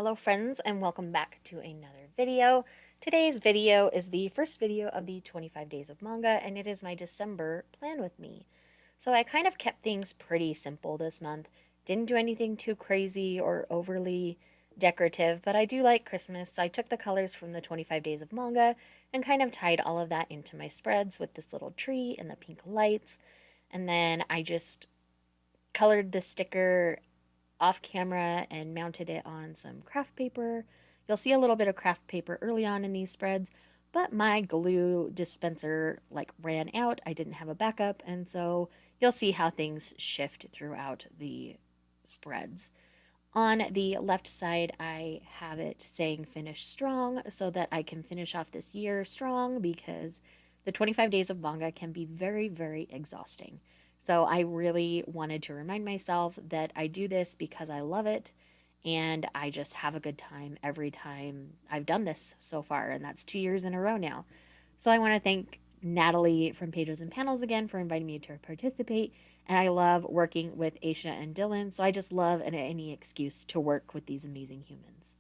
Hello friends, and welcome back to another video. Today's video is the first video of the 25 days of manga, and it is my December plan with me. So I kind of kept things pretty simple this month. Didn't do anything too crazy or overly decorative, but I do like Christmas, so I took the colors from the 25 days of manga and kind of tied all of that into my spreads with this little tree and the pink lights. And then I just colored the sticker off camera and mounted it on some craft paper. You'll see a little bit of craft paper early on in these spreads, but my glue dispenser ran out. I didn't have a backup, and so you'll see how things shift throughout the spreads. On the left side, I have it saying finish strong so that I can finish off this year strong, because the 25 days of manga can be very, very exhausting. So I really wanted to remind myself that I do this because I love it, and I just have a good time every time I've done this so far, and that's 2 years in a row now. So I want to thank Natalie from Pages and Panels again for inviting me to participate, and I love working with Aisha and Dylan, so I just love any excuse to work with these amazing humans.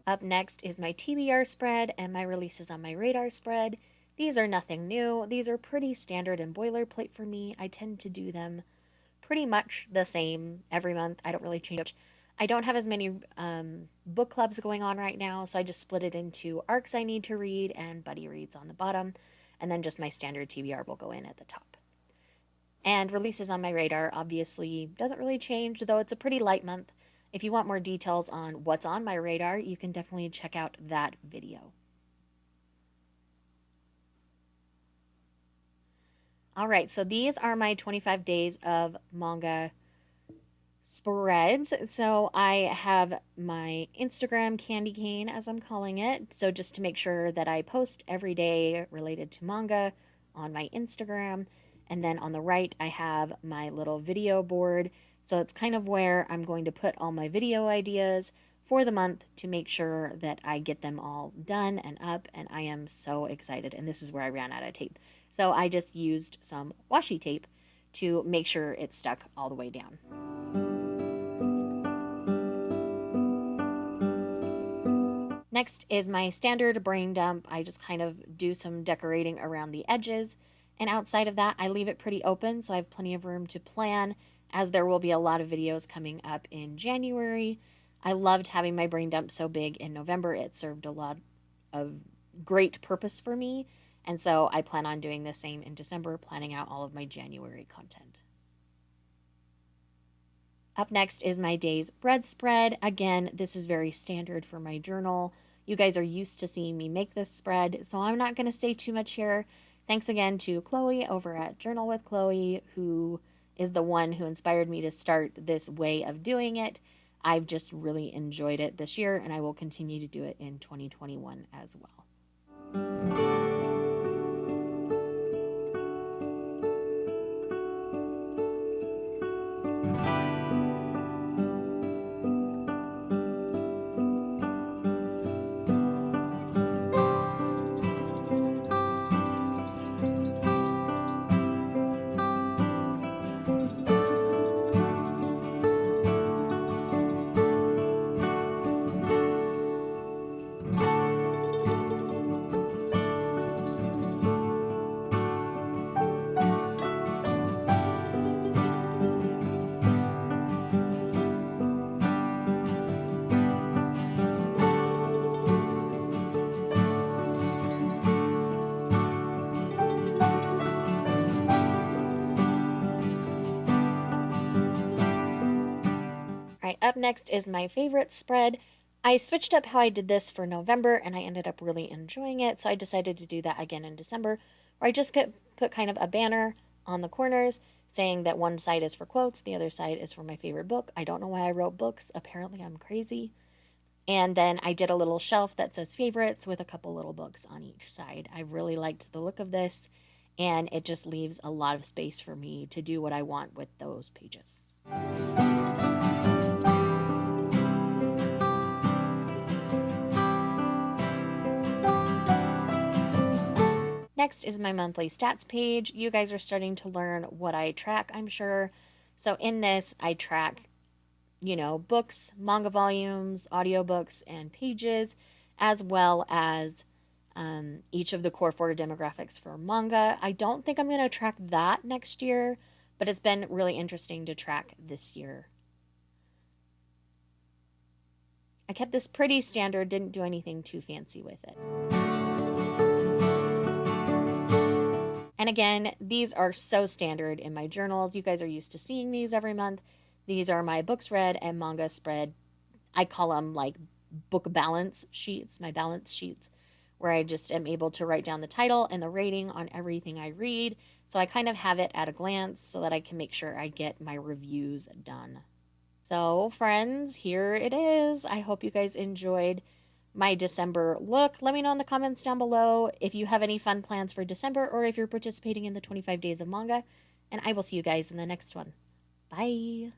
Up next is my TBR spread and my releases on my radar spread. These are nothing new. These are pretty standard and boilerplate for me. I tend to do them pretty much the same every month. I don't really change. I don't have as many book clubs going on right now, so I just split it into arcs I need to read and buddy reads on the bottom, and then just my standard TBR will go in at the top. And releases on my radar obviously doesn't really change, though it's a pretty light month. If you want more details on what's on my radar, you can definitely check out that video. All right, so these are my 25 days of manga spreads. So I have my Instagram candy cane, as I'm calling it. So just to make sure that I post every day related to manga on my Instagram. And then on the right, I have my little video board. So it's kind of where I'm going to put all my video ideas for the month to make sure that I get them all done and up, and I am so excited. And this is where I ran out of tape. So I just used some washi tape to make sure it stuck all the way down. Next is my standard brain dump. I just kind of do some decorating around the edges, and outside of that, I leave it pretty open so I have plenty of room to plan, as there will be a lot of videos coming up in January. I loved having my brain dump so big in November. It served a lot of great purpose for me, and so I plan on doing the same in December, planning out all of my January content. Up next is my day's bread spread. Again, this is very standard for my journal. You guys are used to seeing me make this spread, so I'm not going to say too much here. Thanks again to Chloe over at Journal with Chloe, who is the one who inspired me to start this way of doing it. I've just really enjoyed it this year, and I will continue to do it in 2021 as well. Up next is my favorite spread. I switched up how I did this for November, and I ended up really enjoying it, so I decided to do that again in December, where I just put kind of a banner on the corners saying that one side is for quotes, the other side is for my favorite book. I don't know why I wrote books. Apparently I'm crazy. And then I did a little shelf that says favorites with a couple little books on each side. I really liked the look of this, and it just leaves a lot of space for me to do what I want with those pages. Next is my monthly stats page. You guys are starting to learn what I track, I'm sure. So in this, I track, books, manga volumes, audiobooks, and pages, as well as each of the core 4 demographics for manga. I don't think I'm going to track that next year, but it's been really interesting to track this year. I kept this pretty standard, didn't do anything too fancy with it. And again, these are so standard in my journals. You guys are used to seeing these every month. These are my books read and manga spread. I call them like book balance sheets, my balance sheets, where I just am able to write down the title and the rating on everything I read. So I kind of have it at a glance so that I can make sure I get my reviews done. So friends, here it is. I hope you guys enjoyed my December look. Let me know in the comments down below if you have any fun plans for December or if you're participating in the 25 days of manga. And I will see you guys in the next one. Bye.